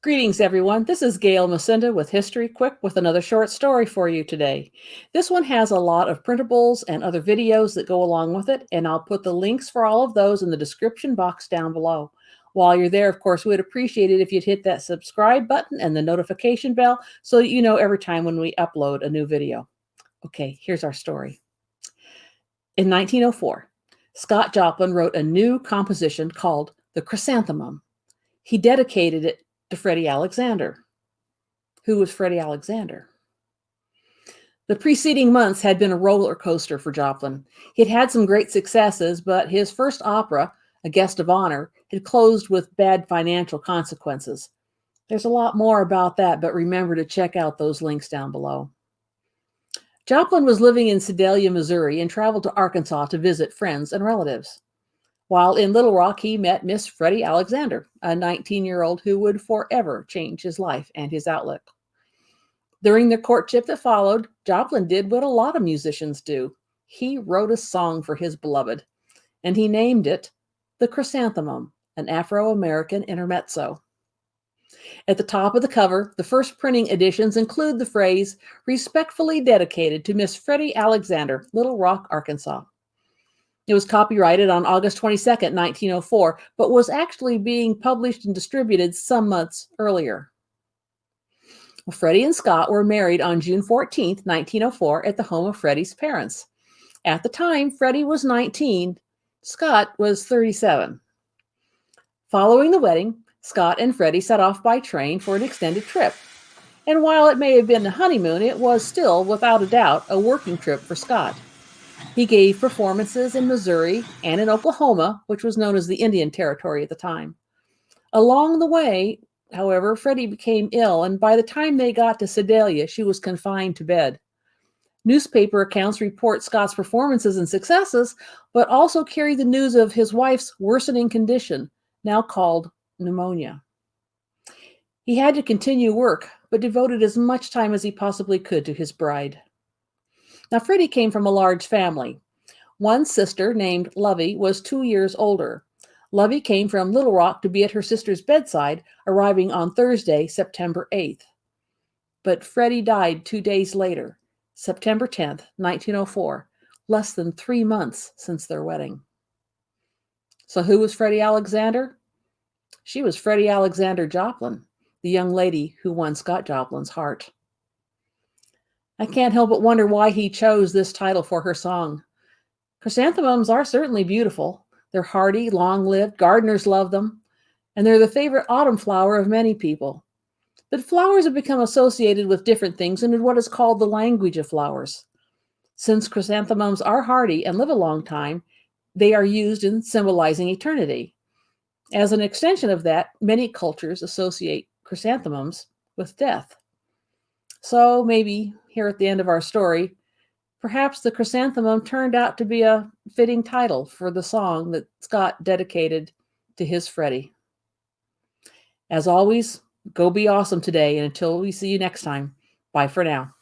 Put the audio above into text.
Greetings, everyone. This is Gail Macinda with History Quick with another short story for you today. This one has a lot of printables and other videos that go along with it, and I'll put the links for all of those in the description box down below. While you're there, of course, we'd appreciate it if you'd hit that subscribe button and the notification bell so that you know every time when we upload a new video. Okay, here's our story. In 1904, Scott Joplin wrote a new composition called The Chrysanthemum. He dedicated it to Freddie Alexander. Who was Freddie Alexander? The preceding months had been a roller coaster for Joplin. He'd had some great successes, but his first opera, A Guest of Honor, had closed with bad financial consequences. There's a lot more about that, but remember to check out those links down below. Joplin was living in Sedalia, Missouri, and traveled to Arkansas to visit friends and relatives. While in Little Rock, he met Miss Freddie Alexander, a 19-year-old who would forever change his life and his outlook. During the courtship that followed, Joplin did what a lot of musicians do. He wrote a song for his beloved, and he named it The Chrysanthemum, an Afro-American intermezzo. At the top of the cover, the first printing editions include the phrase, "Respectfully dedicated to Miss Freddie Alexander, Little Rock, Arkansas." It was copyrighted on August 22nd, 1904, but was actually being published and distributed some months earlier. Well, Freddie and Scott were married on June 14th, 1904, at the home of Freddie's parents. At the time, Freddie was 19, Scott was 37. Following the wedding, Scott and Freddie set off by train for an extended trip. And while it may have been a honeymoon, it was still, without a doubt, a working trip for Scott. He gave performances in Missouri and in Oklahoma, which was known as the Indian Territory at the time. Along the way, however, Freddie became ill, and by the time they got to Sedalia, she was confined to bed. Newspaper accounts report Scott's performances and successes, but also carry the news of his wife's worsening condition, now called pneumonia. He had to continue work, but devoted as much time as he possibly could to his bride. Now, Freddie came from a large family. One sister, named Lovey, was 2 years older. Lovey came from Little Rock to be at her sister's bedside, arriving on Thursday, September 8th. But Freddie died 2 days later, September 10th, 1904, less than 3 months since their wedding. So who was Freddie Alexander? She was Freddie Alexander Joplin, the young lady who won Scott Joplin's heart. I can't help but wonder why he chose this title for her song. Chrysanthemums are certainly beautiful. They're hardy, long-lived, gardeners love them, and they're the favorite autumn flower of many people. But flowers have become associated with different things and in what is called the language of flowers. Since chrysanthemums are hardy and live a long time, they are used in symbolizing eternity. As an extension of that, many cultures associate chrysanthemums with death. So maybe, here at the end of our story, perhaps the chrysanthemum turned out to be a fitting title for the song that Scott dedicated to his Freddie. As always, go be awesome today, and until we see you next time, bye for now.